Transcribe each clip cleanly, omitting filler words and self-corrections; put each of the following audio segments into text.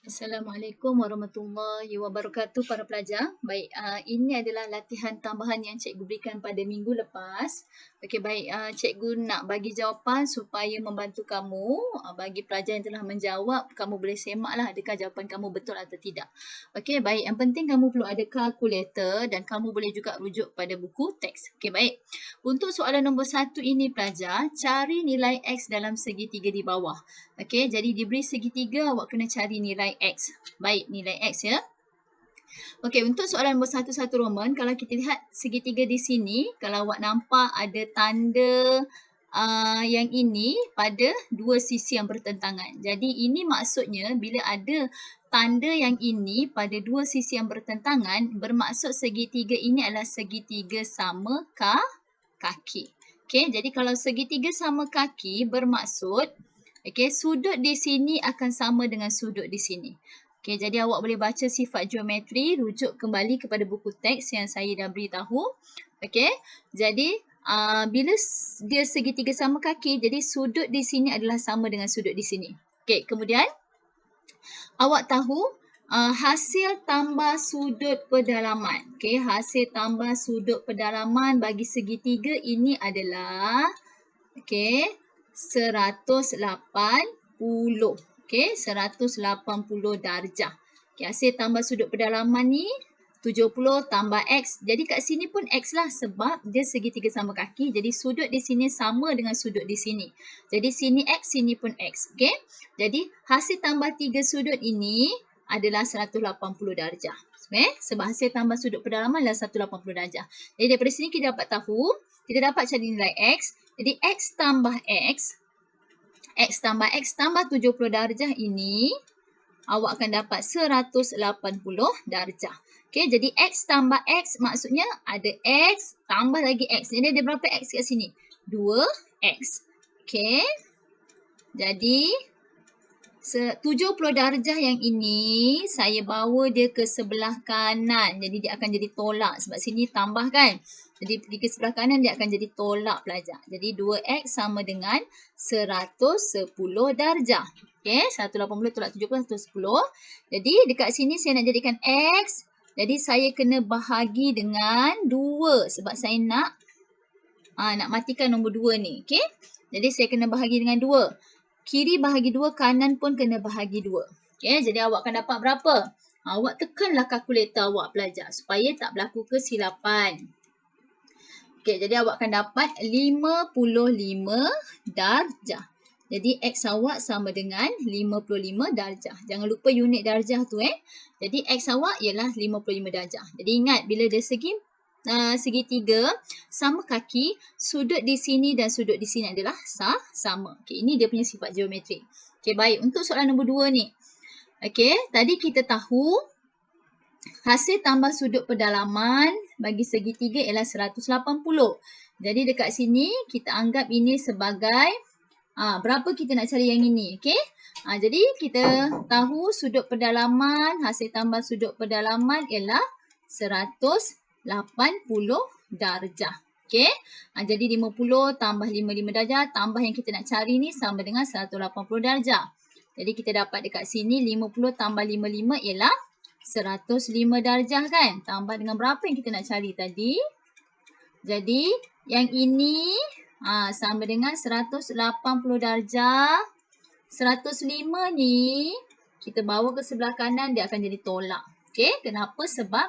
Assalamualaikum warahmatullahi wabarakatuh para pelajar. Baik, ini adalah latihan tambahan yang cikgu berikan pada minggu lepas. Okey, baik, cikgu nak bagi jawapan supaya membantu kamu bagi pelajar yang telah menjawab, kamu boleh semaklah adakah jawapan kamu betul atau tidak. Okey, baik, yang penting kamu perlu ada kalkulator dan kamu boleh juga rujuk pada buku teks. Okey, baik. Untuk soalan nombor 1 ini pelajar, cari nilai X dalam segitiga di bawah. Okey, jadi diberi segitiga, awak kena cari nilai X. Baik, nilai X ya. Okey, untuk soalan nombor 1 Roman, kalau kita lihat segitiga di sini, kalau awak nampak ada tanda yang ini pada dua sisi yang bertentangan. Jadi ini maksudnya bila ada tanda yang ini pada dua sisi yang bertentangan, bermaksud segitiga ini adalah segitiga sama kaki. Okey, jadi kalau segitiga sama kaki bermaksud sudut di sini akan sama dengan sudut di sini. Okey, jadi awak boleh baca sifat geometri, rujuk kembali kepada buku teks yang saya dah beritahu. Okey, jadi bila dia segitiga sama kaki, jadi sudut di sini adalah sama dengan sudut di sini. Okey, kemudian awak tahu hasil tambah sudut pedalaman. Okey, hasil tambah sudut pedalaman bagi segitiga ini adalah 180. Okey, 180 darjah. Okey, hasil tambah sudut pedalaman ni 70 tambah X. Jadi kat sini pun X lah sebab dia segitiga sama kaki. Jadi sudut di sini sama dengan sudut di sini. Jadi sini X, sini pun X. Okey. Jadi hasil tambah 3 sudut ini adalah 180 darjah. Sebab hasil tambah sudut pedalaman adalah 180 darjah. Jadi daripada sini kita dapat tahu, kita dapat cari nilai X. Jadi X tambah X tambah 70 darjah ini, awak akan dapat 180 darjah. Okey, jadi X tambah X maksudnya ada X tambah lagi X. Jadi ada berapa X kat sini? 2X. Okey. Jadi 70 darjah yang ini saya bawa dia ke sebelah kanan. Jadi dia akan jadi tolak sebab sini tambah kan. Jadi pergi ke sebelah kanan dia akan jadi tolak pelajar. Jadi 2X sama dengan 110 darjah. Okey, 180 tolak 70, 110. Jadi dekat sini saya nak jadikan X. Jadi saya kena bahagi dengan 2 sebab saya nak matikan nombor 2 ni. Okey. Jadi saya kena bahagi dengan 2. Kiri bahagi 2, kanan pun kena bahagi 2. Okey, jadi awak akan dapat berapa? Awak tekanlah kalkulator awak pelajar supaya tak berlaku kesilapan. Okey, jadi awak akan dapat 55 darjah. Jadi X awak sama dengan 55 darjah. Jangan lupa unit darjah tu Jadi X awak ialah 55 darjah. Jadi ingat bila dia segitiga sama kaki, sudut di sini dan sudut di sini adalah sama. Okey, ini dia punya sifat geometri. Okey, baik. Untuk soalan nombor 2 ni. Okey, tadi kita tahu hasil tambah sudut pedalaman bagi segitiga ialah 180. Jadi dekat sini kita anggap ini sebagai berapa kita nak cari yang ini. Okey. Jadi kita tahu sudut pedalaman, hasil tambah sudut pedalaman ialah 180 darjah. Okey. Jadi 50 tambah 55 darjah tambah yang kita nak cari ni sama dengan 180 darjah. Jadi kita dapat dekat sini 50 tambah 55 ialah 105 darjah kan. Tambah dengan berapa yang kita nak cari tadi. Jadi yang ini sama dengan 180 darjah. 105 ni kita bawa ke sebelah kanan dia akan jadi tolak. Okey, kenapa? Sebab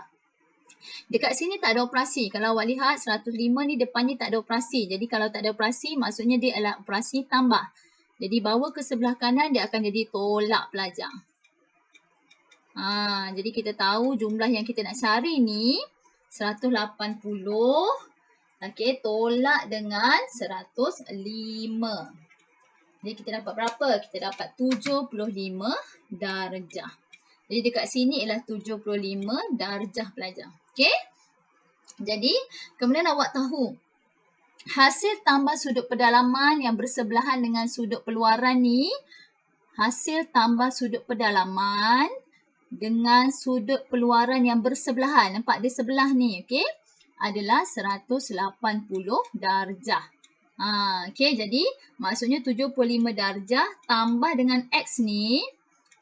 dekat sini tak ada operasi. Kalau awak lihat 105 ni depannya tak ada operasi. Jadi kalau tak ada operasi maksudnya dia adalah operasi tambah. Jadi bawa ke sebelah kanan dia akan jadi tolak pelajar. Jadi kita tahu jumlah yang kita nak cari ni 180. Okey, tolak dengan 105. Jadi kita dapat berapa? Kita dapat 75 darjah. Jadi dekat sini ialah 75 darjah pelajar. Okey? Jadi kemudian awak tahu hasil tambah sudut pedalaman yang bersebelahan dengan sudut peluaran ni, hasil tambah sudut pedalaman dengan sudut peluaran yang bersebelahan. Nampak dia sebelah ni, okey? Adalah 180 darjah. Okey, jadi maksudnya 75 darjah tambah dengan X ni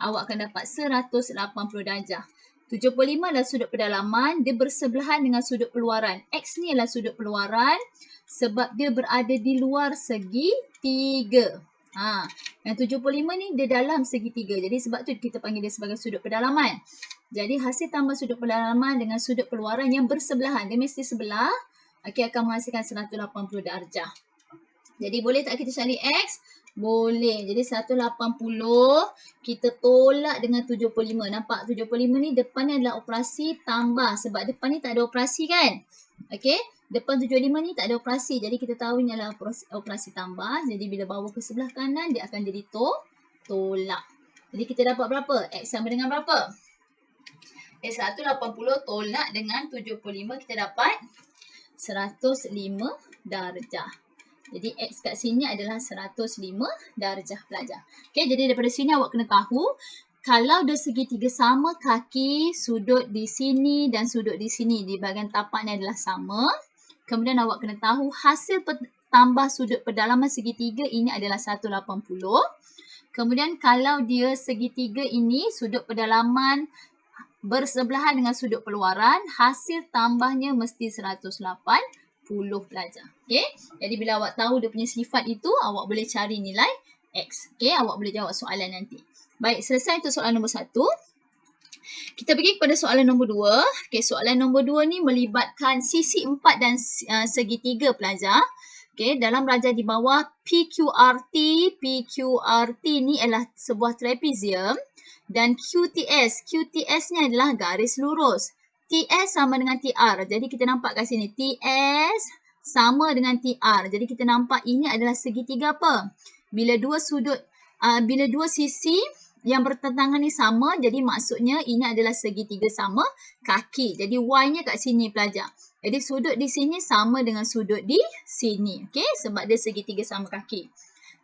awak akan dapat 180 darjah. 75 adalah sudut pedalaman, dia bersebelahan dengan sudut peluaran. X ni adalah sudut peluaran sebab dia berada di luar segitiga. Yang 75 ni dia dalam segitiga. Jadi sebab tu kita panggil dia sebagai sudut pedalaman. Jadi hasil tambah sudut pedalaman dengan sudut peluaran yang bersebelahan, dia mesti sebelah, akan menghasilkan 180 darjah. Jadi boleh tak kita cari X? Boleh. Jadi 180 kita tolak dengan 75. Nampak 75 ni depan ni adalah operasi tambah. Sebab depan ni tak ada operasi kan? Okey. Depan 75 ni tak ada operasi. Jadi kita tahu ni adalah operasi tambah. Jadi bila bawa ke sebelah kanan dia akan jadi tolak. Jadi kita dapat berapa? X sama dengan berapa? 180 tolak dengan 75 kita dapat 105 darjah. Jadi X kat sini adalah 105 darjah pelajar. Okay, jadi daripada sini awak kena tahu kalau dia segitiga sama, kaki, sudut di sini dan sudut di sini di bahagian tapak ni adalah sama. Kemudian awak kena tahu hasil tambah sudut pedalaman segitiga ini adalah 180. Kemudian kalau dia segitiga ini sudut pedalaman bersebelahan dengan sudut peluaran, hasil tambahnya mesti 180 pelajar. Okay. Jadi bila awak tahu dia punya sifat itu, awak boleh cari nilai X. Okay. Awak boleh jawab soalan nanti. Baik, selesai untuk soalan nombor 1. Kita pergi kepada soalan nombor 2. Okay, soalan nombor 2 ni melibatkan sisi 4 dan segitiga pelajar. Okay, dalam raja di bawah PQRT. PQRT ni adalah sebuah trapezium. Dan QTS. QTS ni adalah garis lurus. TS sama dengan TR. Jadi kita nampak kat sini. TS sama dengan TR. Jadi kita nampak ini adalah segitiga apa? Bila dua sisi yang bertentangan ni sama. Jadi maksudnya ini adalah segitiga sama kaki. Jadi Y-nya kat sini pelajar. Jadi sudut di sini sama dengan sudut di sini. Okay? Sebab dia segitiga sama kaki.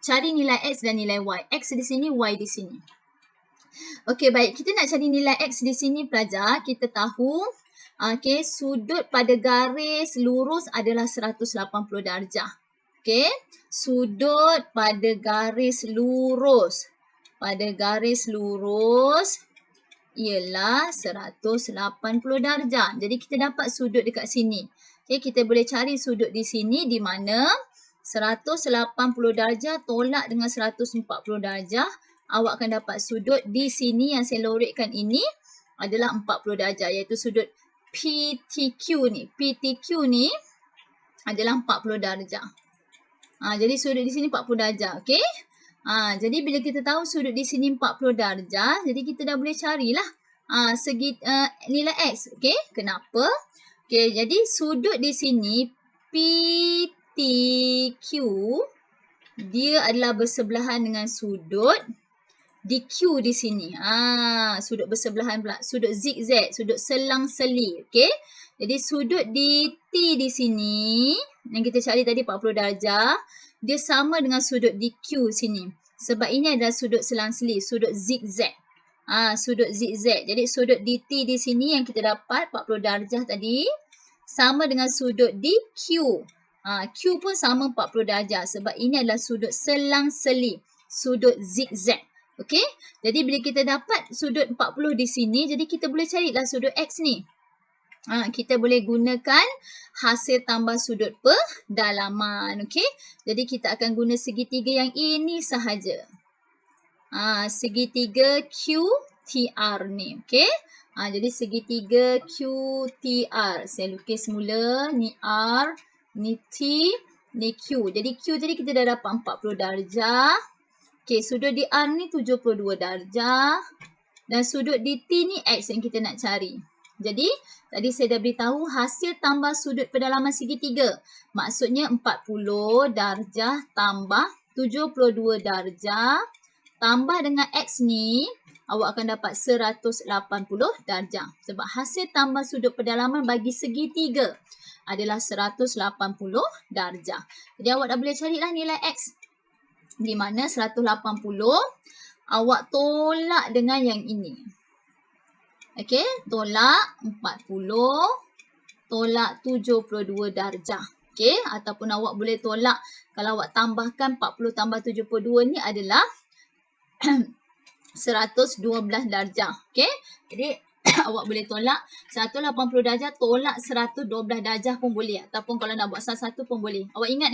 Cari nilai X dan nilai Y. X di sini, Y di sini. Okey, baik. Kita nak cari nilai X di sini pelajar. Kita tahu sudut pada garis lurus adalah 180 darjah. Okey. Sudut pada garis lurus. Pada garis lurus ialah 180 darjah. Jadi kita dapat sudut dekat sini. Okey, kita boleh cari sudut di sini di mana 180 darjah tolak dengan 140 darjah. Awak akan dapat sudut di sini yang saya lorikkan ini adalah 40 darjah iaitu sudut PTQ ni. PTQ ni adalah 40 darjah. Jadi sudut di sini 40 darjah. Okey. Jadi bila kita tahu sudut di sini 40 darjah, jadi kita dah boleh carilah nilai X. Okey. Kenapa? Okey, jadi sudut di sini PTQ dia adalah bersebelahan dengan sudut di Q di sini. Sudut bersebelahan pula. Sudut zigzag. Sudut selang-seli. Okey. Jadi sudut di T di sini. Yang kita cari tadi 40 darjah. Dia sama dengan sudut di Q sini. Sebab ini adalah sudut selang-seli. Sudut zigzag. Sudut zigzag. Jadi sudut di T di sini yang kita dapat 40 darjah tadi. Sama dengan sudut di Q. Q pun sama 40 darjah. Sebab ini adalah sudut selang-seli. Sudut zigzag. Okey, jadi bila kita dapat sudut 40 di sini, jadi kita boleh carilah sudut X ni. Kita boleh gunakan hasil tambah sudut pedalaman. Okey, jadi kita akan guna segitiga yang ini sahaja. Segitiga QTR ni. Okey, jadi segitiga QTR. Saya lukis mula, ni R, ni T, ni Q. Jadi Q tadi kita dah dapat 40 darjah. Okey, sudut di R ni 72 darjah. Dan sudut di T ni X yang kita nak cari. Jadi, tadi saya dah beritahu hasil tambah sudut pedalaman segitiga. Maksudnya 40 darjah tambah 72 darjah. Tambah dengan X ni, awak akan dapat 180 darjah. Sebab hasil tambah sudut pedalaman bagi segitiga adalah 180 darjah. Jadi, awak dah boleh carilah nilai X. Di mana 180 awak tolak dengan yang ini. Okey, tolak 40, tolak 72 darjah. Okey, ataupun awak boleh tolak kalau awak tambahkan 40 tambah 72 ni adalah 180 112 darjah. Okey. Jadi awak boleh tolak 180 darjah, tolak 112 darjah pun boleh. Ataupun kalau nak buat salah satu pun boleh. Awak ingat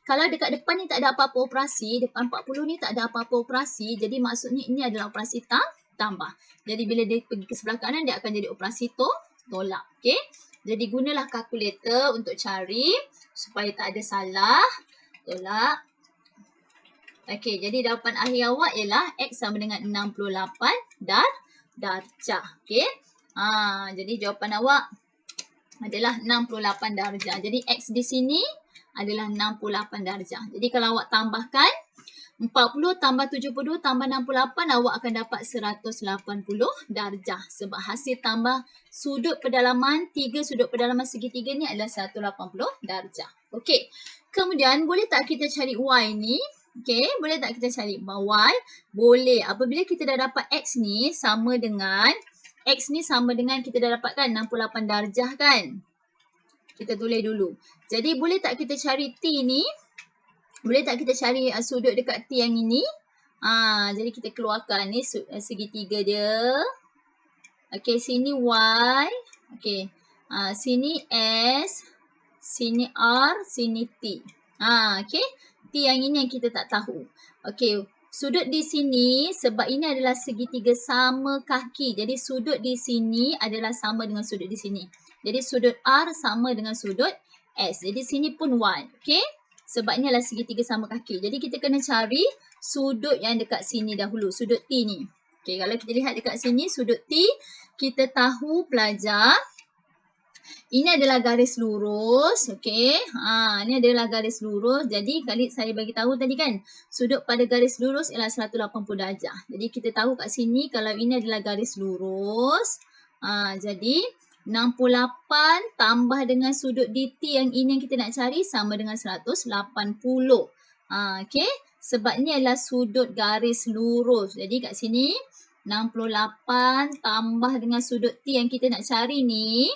kalau dekat depan ni tak ada apa-apa operasi, depan 40 ni tak ada apa-apa operasi, jadi maksudnya ini adalah operasi tambah. Jadi bila dia pergi ke sebelah kanan, dia akan jadi operasi tolak. Okey. Jadi gunalah kalkulator untuk cari supaya tak ada salah. Tolak. Okey, jadi jawapan akhir awak ialah X sama dengan 68 darjah. Okey. Jadi jawapan awak adalah 68 darjah. Jadi X di sini adalah 68 darjah. Jadi kalau awak tambahkan 40 tambah 72 tambah 68, awak akan dapat 180 darjah. Sebab hasil tambah sudut pedalaman, 3 sudut pedalaman segitiga ni adalah 180 darjah. Okey. Kemudian boleh tak kita cari Y ni? Okey, boleh tak kita cari Y? Boleh. Apabila kita dah dapat X ni sama dengan kita dah dapatkan 68 darjah kan? Kita tulis dulu. Jadi boleh tak kita cari T ni? Boleh tak kita cari sudut dekat T yang ini? Jadi kita keluarkan ni segitiga dia. Okey, sini Y. Okey. Sini S, sini R, sini T. Okey. T yang ini yang kita tak tahu. Okey, sudut di sini sebab ini adalah segitiga sama kaki. Jadi sudut di sini adalah sama dengan sudut di sini. Jadi sudut R sama dengan sudut S. Jadi sini pun Y. Okey. Sebab ini adalah segitiga sama kaki. Jadi kita kena cari sudut yang dekat sini dahulu. Sudut T ni. Okey, kalau kita lihat dekat sini sudut T, kita tahu pelajar ini adalah garis lurus. Okey. Ini adalah garis lurus. Jadi kali saya bagi tahu tadi kan, sudut pada garis lurus ialah 180 darjah. Jadi kita tahu kat sini kalau ini adalah garis lurus. Jadi 68 tambah dengan sudut DT yang ini yang kita nak cari sama dengan 180. Okey. Sebab ni adalah sudut garis lurus. Jadi kat sini 68 tambah dengan sudut T yang kita nak cari ni.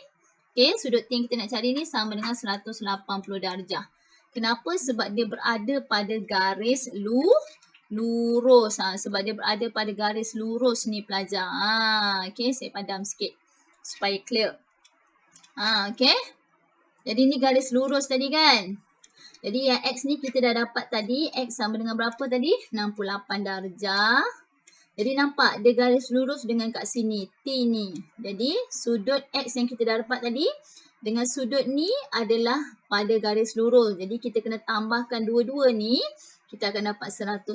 Okey, sudut T yang kita nak cari ni sama dengan 180 darjah. Kenapa? Sebab dia berada pada garis lurus. Sebab dia berada pada garis lurus ni pelajar. Okey, saya padam sikit supaya clear. Okey. Jadi ni garis lurus tadi kan. Jadi yang X ni kita dah dapat tadi. X sama dengan berapa tadi? 68 darjah. Jadi nampak dia garis lurus dengan kat sini T ni. Jadi sudut X yang kita dah dapat tadi dengan sudut ni adalah pada garis lurus. Jadi kita kena tambahkan dua-dua ni, kita akan dapat 180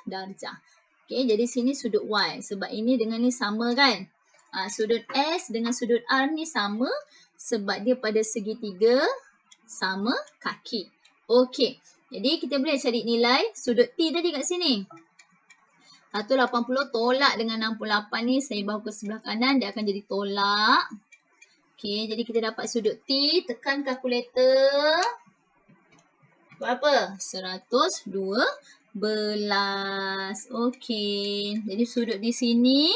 darjah. Okey, jadi sini sudut Y. Sebab ini dengan ni sama kan? Sudut S dengan sudut R ni sama sebab dia pada segitiga sama kaki. Okey, jadi kita boleh cari nilai sudut T tadi kat sini. 180 tolak dengan 68 ni, saya bawa ke sebelah kanan, dia akan jadi tolak. Okey, jadi kita dapat sudut T, tekan kalkulator. Berapa? 112. Okey, jadi sudut di sini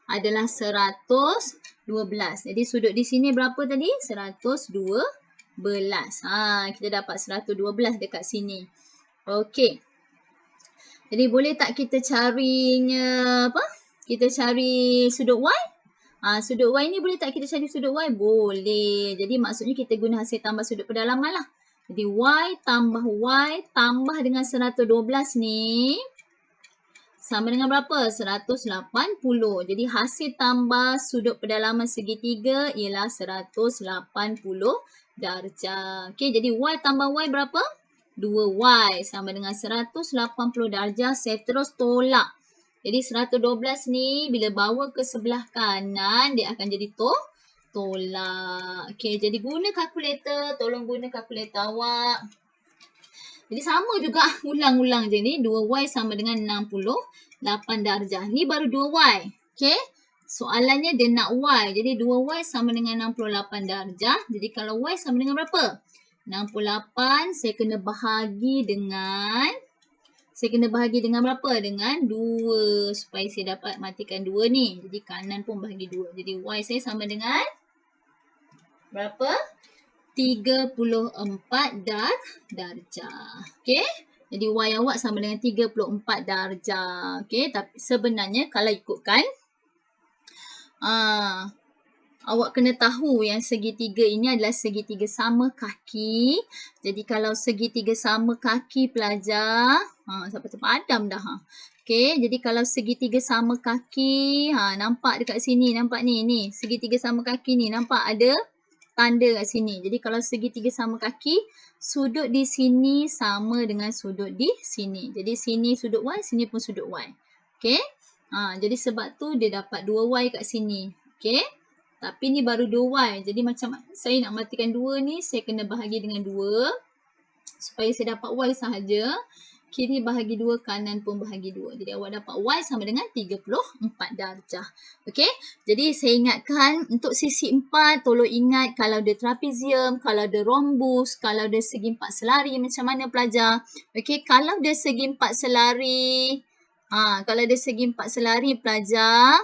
adalah 112. Jadi sudut di sini berapa tadi? 112. Kita dapat 112 dekat sini. Okey. Jadi boleh tak kita carinya apa? Kita cari sudut Y? Sudut Y ni boleh tak kita cari sudut Y? Boleh. Jadi maksudnya kita guna hasil tambah sudut pedalaman lah. Jadi Y tambah dengan 112 ni sama dengan berapa? 180. Jadi hasil tambah sudut pedalaman segitiga ialah 180 darjah. Okey, jadi Y tambah Y berapa? 2Y sama dengan 180 darjah. Saya terus tolak. Jadi 112 ni bila bawa ke sebelah kanan dia akan jadi tolak. Okey, jadi guna kalkulator. Tolong guna kalkulator awak. Jadi sama juga ulang-ulang je ni. 2Y sama dengan 68 darjah. Ni baru 2Y. Okey. Soalannya dia nak Y. Jadi 2Y sama dengan 68 darjah. Jadi kalau Y sama dengan berapa? 68 saya kena bahagi dengan berapa? Dengan 2 supaya saya dapat matikan 2 ni. Jadi kanan pun bahagi 2. Jadi Y saya sama dengan berapa? 34 darjah. Okey? Jadi Y awak sama dengan 34 darjah. Okey, tapi sebenarnya kalau ikutkan awak kena tahu yang segitiga ini adalah segitiga sama kaki. Jadi kalau segitiga sama kaki pelajar, sampai terpadam dah. Okey, jadi kalau segitiga sama kaki, nampak dekat sini, nampak ni segitiga sama kaki ni, nampak ada tanda kat sini. Jadi kalau segitiga sama kaki, sudut di sini sama dengan sudut di sini. Jadi sini sudut Y, sini pun sudut Y. Okey? Jadi sebab tu dia dapat 2Y kat sini. Okey? Tapi ni baru 2Y. Jadi macam saya nak matikan 2 ni, saya kena bahagi dengan 2. Supaya saya dapat Y sahaja. Kiri bahagi 2, kanan pun bahagi 2. Jadi awak dapat Y sama dengan 34 darjah. Okey? Jadi saya ingatkan untuk sisi 4, tolong ingat kalau ada trapezium, kalau ada rhombus, kalau ada segi 4 selari, macam mana pelajar? Okey, kalau ada segi 4 selari, kalau ada segi 4 selari pelajar,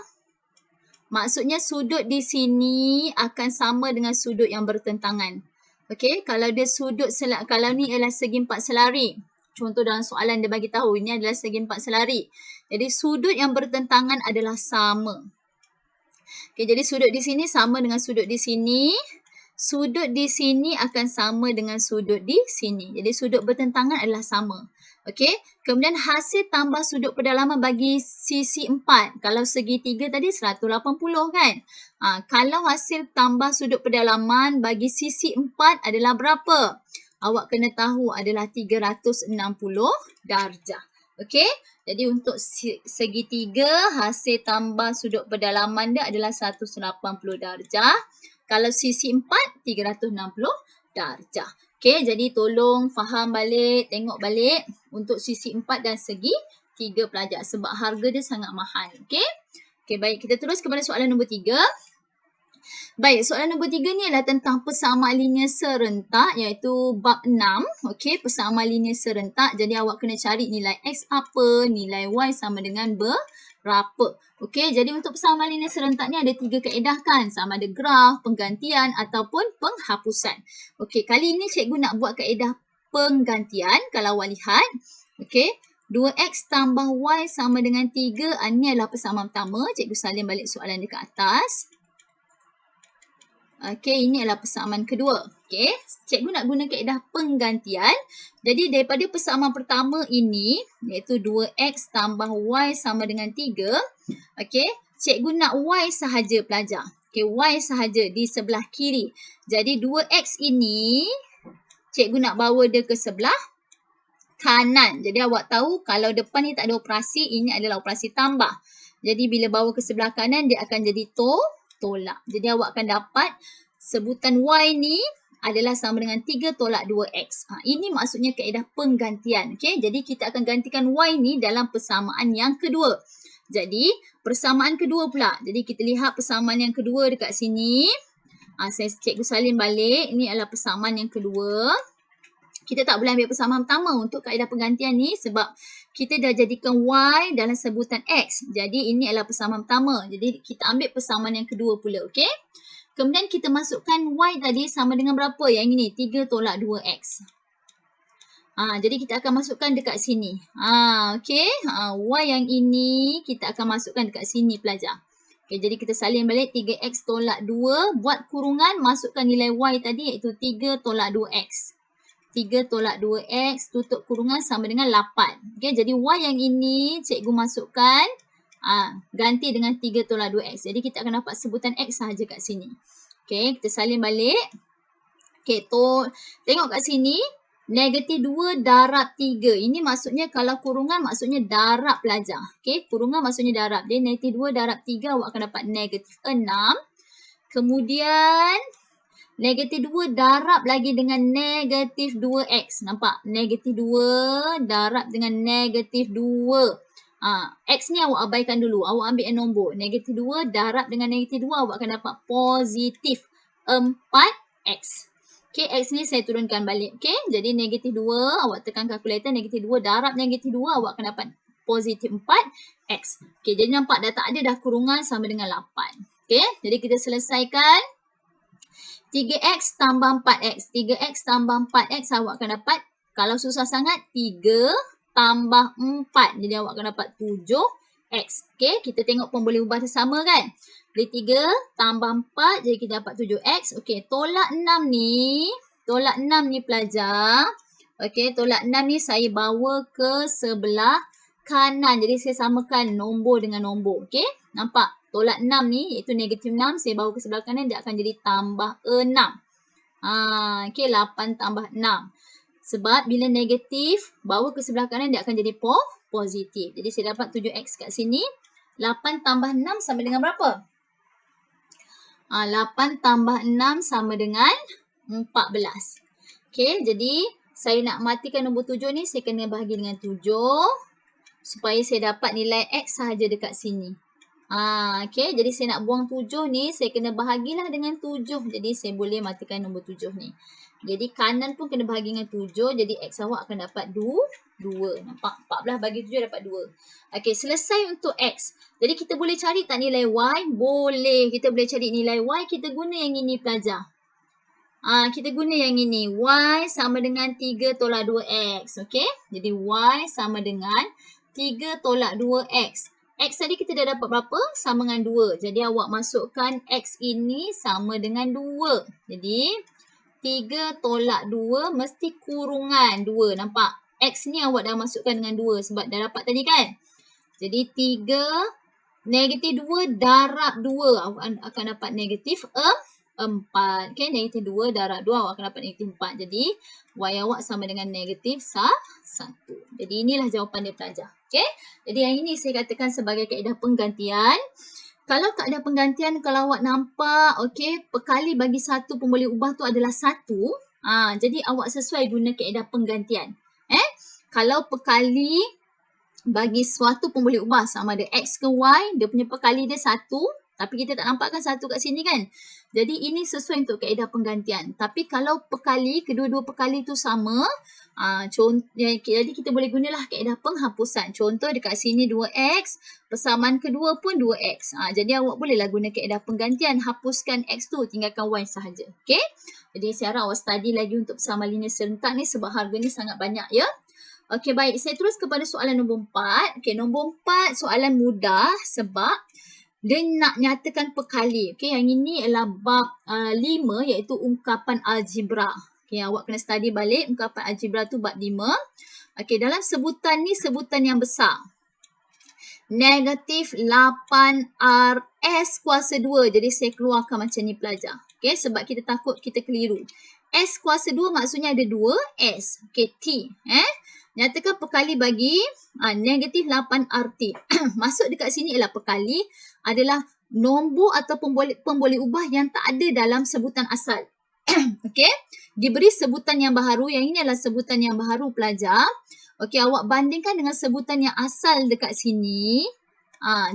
maksudnya sudut di sini akan sama dengan sudut yang bertentangan. Okey, kalau dia kalau ni adalah segi 4 selari. Contoh dalam soalan dia bagi tahu ini adalah segi 4 selari. Jadi sudut yang bertentangan adalah sama. Okey, jadi sudut di sini sama dengan sudut di sini. Sudut di sini akan sama dengan sudut di sini. Jadi sudut bertentangan adalah sama. Okey, kemudian hasil tambah sudut pedalaman bagi sisi 4. Kalau segitiga tadi 180 kan? Kalau hasil tambah sudut pedalaman bagi sisi 4 adalah berapa? Awak kena tahu adalah 360 darjah. Okey, jadi untuk segitiga hasil tambah sudut pedalaman dia adalah 180 darjah. Kalau sisi 4, 360 darjah. Okey, jadi tolong faham balik, tengok balik untuk sisi 4 dan segi 3 pelajar sebab harga dia sangat mahal. Okey. Okey, baik, kita terus kepada soalan nombor 3. Baik, soalan nombor 3 ni adalah tentang persamaan linear serentak iaitu bab 6. Okey, persamaan linear serentak. Jadi awak kena cari nilai X apa, nilai Y sama dengan berapa. Okey, jadi untuk persamaan linear serentak ni ada 3 kaedah kan? Sama ada graf, penggantian ataupun penghapusan. Okey, kali ini cikgu nak buat kaedah penggantian. Kalau awak lihat, okey, 2X tambah Y sama dengan 3. Ini adalah persamaan pertama. Cikgu salin balik soalan dekat atas. Okey, ini adalah persamaan kedua. Okey, cikgu nak guna kaedah penggantian. Jadi daripada persamaan pertama ini, iaitu 2X tambah Y sama dengan 3. Okey, cikgu nak Y sahaja pelajar. Okey, Y sahaja di sebelah kiri. Jadi 2X ini, cikgu nak bawa dia ke sebelah kanan. Jadi awak tahu kalau depan ni tak ada operasi, ini adalah operasi tambah. Jadi bila bawa ke sebelah kanan, dia akan jadi tolak. Jadi awak akan dapat sebutan Y ni adalah sama dengan 3 tolak 2X. Ini maksudnya kaedah penggantian. Okay? Jadi kita akan gantikan Y ni dalam persamaan yang kedua. Jadi persamaan kedua pula. Jadi kita lihat persamaan yang kedua dekat sini. Saya cikgu salin balik. Ini adalah persamaan yang kedua. Kita tak boleh ambil persamaan pertama untuk kaedah penggantian ni sebab kita dah jadikan Y dalam sebutan X. Jadi ini adalah persamaan pertama. Jadi kita ambil persamaan yang kedua pula. Okay? Kemudian kita masukkan Y tadi sama dengan berapa? Yang ini 3 tolak 2X. Jadi kita akan masukkan dekat sini. Okay? Y yang ini kita akan masukkan dekat sini pelajar. Okay, jadi kita salin balik 3X tolak 2. Buat kurungan masukkan nilai Y tadi iaitu 3 tolak 2X. 3 tolak 2X tutup kurungan sama dengan 8. Okay, jadi Y yang ini cikgu masukkan ganti dengan 3 tolak 2X. Jadi kita akan dapat sebutan X sahaja kat sini. Okay, kita salin balik. Okay, tengok kat sini. Negatif 2 darab 3. Ini maksudnya kalau kurungan maksudnya darab pelajar. Okay, kurungan maksudnya darab. Jadi negatif 2 darab 3 awak akan dapat negatif 6. Kemudian negatif 2 darab lagi dengan negatif 2X. Nampak? Negatif 2 darab dengan negatif 2. X ni awak abaikan dulu. Awak ambil nombor. Negatif 2 darab dengan negatif 2 awak akan dapat positif 4X. Okay, X ni saya turunkan balik. Okay, jadi negatif 2 awak tekan kalkulator. Negatif 2 darab negatif 2 awak akan dapat positif 4X. Okay, jadi nampak dah tak ada dah kurungan sama dengan 8. Okay, jadi kita selesaikan. 3X tambah 4X. 3X tambah 4X awak akan dapat Kalau susah sangat, 3 tambah 4. Jadi awak akan dapat 7x. Okay, kita tengok pun boleh ubah sama kan? Jadi 3 tambah 4, jadi kita dapat 7x. Okay, tolak 6 ni pelajar. Okay, tolak 6 ni saya bawa ke sebelah kanan. Jadi saya samakan nombor dengan nombor. Okay, nampak? Tolak 6 ni iaitu negatif 6. Saya bawa ke sebelah kanan, dia akan jadi tambah 6. Okay, 8 tambah 6. Sebab bila negatif, bawa ke sebelah kanan dia akan jadi positif. Jadi saya dapat 7x kat sini. 8 tambah 6 sama dengan berapa? 8 tambah 6 sama dengan 14. Okay, jadi saya nak matikan nombor 7 ni, saya kena bahagi dengan 7. Supaya saya dapat nilai x sahaja dekat sini. Okay, jadi saya nak buang 7 ni, saya kena bahagilah dengan 7. Jadi saya boleh matikan nombor 7 ni. Jadi kanan pun kena bahagi dengan 7. Jadi x awak akan dapat 2. Nampak? 14 bagi 7 dapat 2. Okay, selesai untuk x. Jadi kita boleh cari tak nilai y? Boleh. Kita boleh cari nilai y. Kita guna yang ini pelajar. Kita guna yang ini. Y sama dengan 3 tolak 2x. Okay. Jadi y sama dengan 3 tolak 2x. X tadi kita dah dapat berapa? Sama dengan 2. Jadi awak masukkan x ini sama dengan 2. Jadi 3 tolak 2 mesti kurungan 2. Nampak? X ni awak dah masukkan dengan 2 sebab dah dapat tadi kan? Jadi 3 negatif 2 darab 2. Awak akan dapat negatif 4. Okay, negatif 2 darab 2 awak akan dapat negatif 4. Jadi y awak sama dengan negatif 1. Jadi inilah jawapan dia pelajar. Okay, jadi yang ini saya katakan sebagai kaedah penggantian. Kalau kaedah penggantian, kalau awak nampak, okay, pekali bagi 1 pun boleh ubah tu adalah 1. Jadi awak sesuai guna kaedah penggantian. Kalau pekali bagi sesuatu pun boleh ubah, sama ada x ke y, dia punya pekali dia 1. Tapi kita tak nampakkan 1 kat sini kan. Jadi ini sesuai untuk kaedah penggantian. Tapi kalau pekali, kedua-dua pekali tu sama, jadi kita boleh gunalah kaedah penghapusan. Contoh dekat sini 2x, persamaan kedua pun 2x. Jadi awak bolehlah guna kaedah penggantian. Hapuskan x tu, tinggalkan y sahaja. Okay? Jadi saya harap awak study lagi untuk persamaan linear serentak ni sebab harga ni sangat banyak ya. Okey, baik. Saya terus kepada soalan nombor 4. Okey, nombor 4 soalan mudah sebab dia nak nyatakan pekali. Okey, yang ini adalah bab 5 iaitu ungkapan algebra. Okey, awak kena study balik ungkapan algebra tu bab 5. Okey, dalam sebutan ni sebutan yang besar. Negatif 8RS kuasa 2. Jadi saya keluarkan macam ni pelajar. Okey, sebab kita takut kita keliru. S kuasa 2 maksudnya ada 2S. Okey, T. Nyatakan pekali bagi negatif 8RT. Masuk dekat sini ialah pekali adalah nombor atau pemboleh ubah yang tak ada dalam sebutan asal. Okey, diberi sebutan yang baharu. Yang ini adalah sebutan yang baharu pelajar. Okey, awak bandingkan dengan sebutan yang asal dekat sini.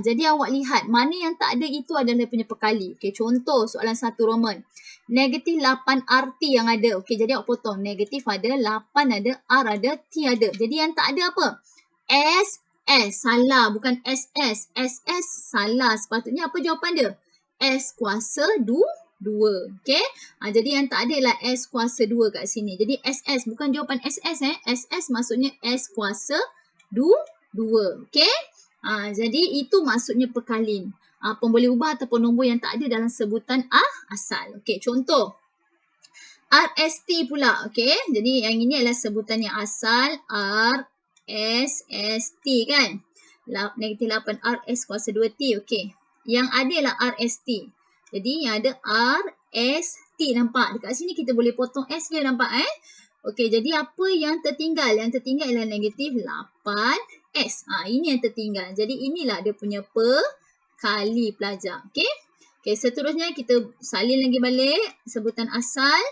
Jadi awak lihat mana yang tak ada itu adalah punya pekali. Okey, contoh soalan 1 Roman. Negatif 8RT yang ada. Okey, jadi awak potong. Negatif ada, 8 ada, R ada, T ada. Jadi yang tak ada apa? SS. Salah, bukan SS. SS salah. Sepatutnya apa jawapan dia? S kuasa 2. Okey. Jadi yang tak ada ialah S kuasa 2 kat sini. Jadi SS bukan jawapan SS. SS maksudnya S kuasa 2. Okey. Jadi itu maksudnya pekalin. Pemboleh ubah ataupun nombor yang tak ada dalam sebutan asal. Okey, contoh. RST pula. Okey, jadi yang ini adalah sebutan yang asal. RSST kan. Negatif 8 RS kuasa 2T. Okey. Yang ada ialah RST. Jadi yang ada RST. Nampak? Dekat sini kita boleh potong S dia, nampak Okey, jadi apa yang tertinggal? Yang tertinggal ialah negatif 8S. Ini yang tertinggal. Jadi inilah dia punya pekali pelajar. Okey. Okey, seterusnya kita salin lagi balik sebutan asal.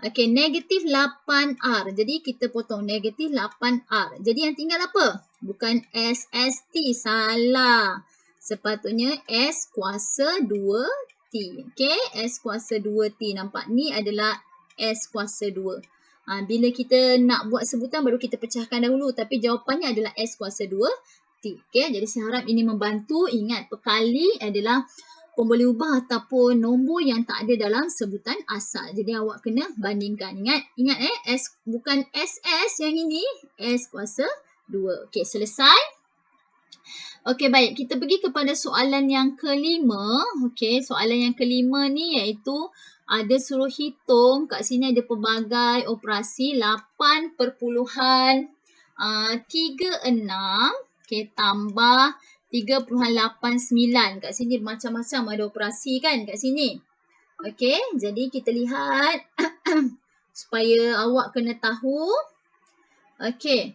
Okey, negatif 8R. Jadi kita potong negatif 8R. Jadi yang tinggal apa? Bukan SST. Salah. Sepatutnya S kuasa 2T. Okey, S kuasa 2T. Nampak? Ni adalah S kuasa 2. Bila kita nak buat sebutan baru kita pecahkan dahulu. Tapi jawapannya adalah S kuasa 2T. Okay, jadi saya harap ini membantu. Ingat pekali adalah pun boleh ubah ataupun nombor yang tak ada dalam sebutan asal. Jadi awak kena bandingkan. Ingat S bukan SS yang ini, S kuasa 2. Okey, selesai. Okey, baik. Kita pergi kepada soalan yang kelima. Okey, soalan yang kelima ni iaitu ada suruh hitung. Kat sini ada pelbagai operasi 8.36. Okey, tambah 3.89. Kat sini macam-macam ada operasi kan kat sini. Okey, jadi kita lihat supaya awak kena tahu. Okey,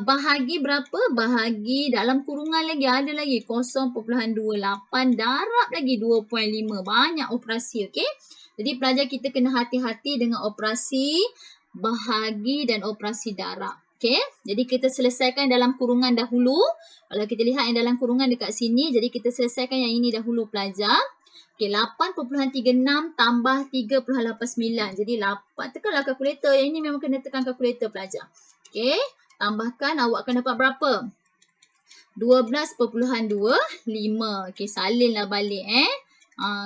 bahagi berapa? Bahagi dalam kurungan lagi ada lagi 0.28, darab lagi 2.5. Banyak operasi, okey. Jadi pelajar kita kena hati-hati dengan operasi bahagi dan operasi darab. Okey, jadi kita selesaikan dalam kurungan dahulu. Kalau kita lihat yang dalam kurungan dekat sini, jadi kita selesaikan yang ini dahulu pelajar. Okey, 8.36 tambah 3.89. Jadi 8, tekanlah kalkulator. Yang ini memang kena tekan kalkulator pelajar. Okey, tambahkan awak akan dapat berapa? 12.25. Okey, salinlah balik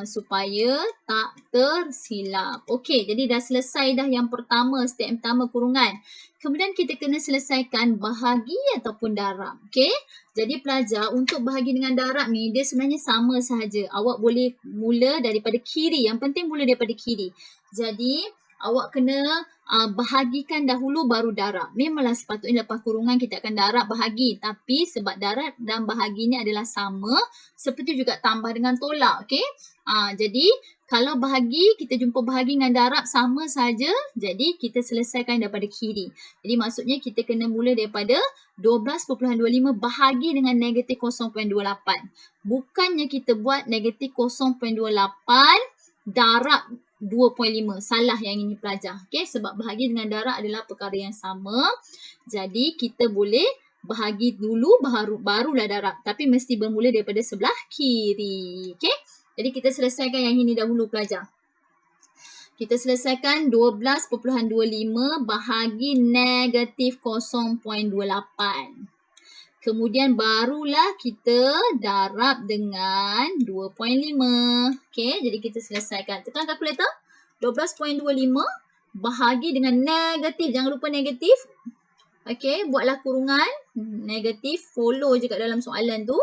supaya tak tersilap. Okey, jadi dah selesai dah yang pertama, step pertama kurungan. Kemudian kita kena selesaikan bahagi ataupun darab. Okey, jadi pelajar untuk bahagi dengan darab ni dia sebenarnya sama sahaja. Awak boleh mula daripada kiri. Yang penting mula daripada kiri. Jadi awak kena bahagikan dahulu baru darab. Memanglah sepatutnya lepas kurungan kita akan darab bahagi. Tapi sebab darab dan bahagi ni adalah sama. Seperti juga tambah dengan tolak. Okey. Jadi kalau bahagi, kita jumpa bahagi dengan darab sama saja. Jadi kita selesaikan daripada kiri. Jadi maksudnya kita kena mula daripada 12.25 bahagi dengan negatif 0.28. Bukannya kita buat negatif 0.28 darab 2.5. Salah yang ini pelajar. Okay? Sebab bahagi dengan darab adalah perkara yang sama. Jadi kita boleh bahagi dulu barulah darab. Tapi mesti bermula daripada sebelah kiri. Okay? Jadi kita selesaikan yang ini dahulu pelajar. Kita selesaikan 12.25 bahagi negatif 0.28. Kemudian barulah kita darab dengan 2.5. Okey, jadi kita selesaikan. Tekan kalkulator. 12.25 bahagi dengan negatif. Jangan lupa negatif. Okey, buatlah kurungan. Negatif, follow je kat dalam soalan tu.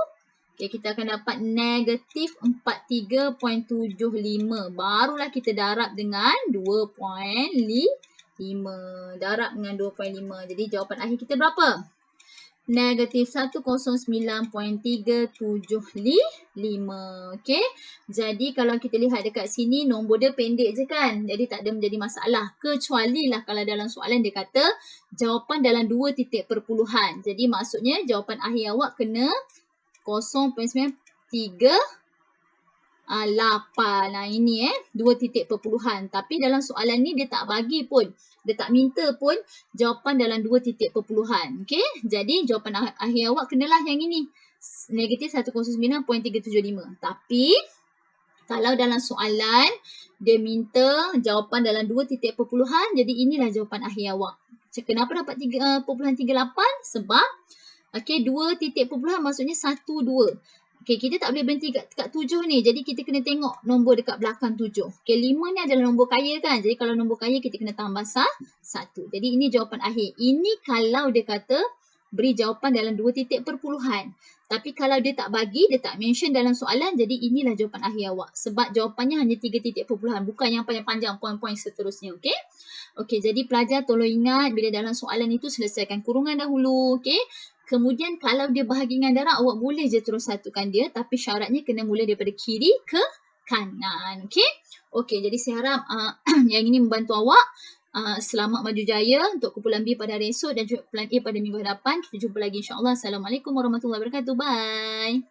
Okey, kita akan dapat negatif 43.75. Barulah kita darab dengan 2.5. Darab dengan 2.5. Jadi jawapan akhir kita berapa? Negatif 109.375. Okey. Jadi kalau kita lihat dekat sini, nombor dia pendek je kan. Jadi tak ada menjadi masalah. Kecuali lah kalau dalam soalan dia kata jawapan dalam 2 titik perpuluhan. Jadi maksudnya jawapan akhir awak kena 0.938. Ini 2 titik perpuluhan. Tapi dalam soalan ni dia tak bagi pun. Dia tak minta pun jawapan dalam 2 titik perpuluhan. Okey. Jadi jawapan akhir awak kenalah yang ini. Negatif 109.375. Tapi kalau dalam soalan dia minta jawapan dalam 2 titik perpuluhan. Jadi inilah jawapan akhir awak. Kenapa dapat 3.38? Sebab 2 titik perpuluhan maksudnya 1, 2. Okey, kita tak boleh berhenti kat 7 ni. Jadi kita kena tengok nombor dekat belakang 7. Okey, 5 ni adalah nombor kaya kan. Jadi kalau nombor kaya kita kena tambah 1. Jadi ini jawapan akhir. Ini kalau dia kata beri jawapan dalam 2 titik perpuluhan. Tapi kalau dia tak bagi, dia tak mention dalam soalan. Jadi inilah jawapan akhir awak. Sebab jawapannya hanya 3 titik perpuluhan. Bukan yang panjang-panjang poin-poin seterusnya. Okey. Okey, jadi pelajar tolong ingat bila dalam soalan itu selesaikan kurungan dahulu. Okey. Kemudian kalau dia bahagi dengan darab, awak boleh je terus satukan dia. Tapi syaratnya kena mula daripada kiri ke kanan. Okey. Okey, jadi saya harap yang ini membantu awak. Selamat maju jaya untuk kumpulan B pada hari esok dan juga kumpulan A pada minggu hadapan. Kita jumpa lagi insyaAllah. Assalamualaikum warahmatullahi wabarakatuh. Bye.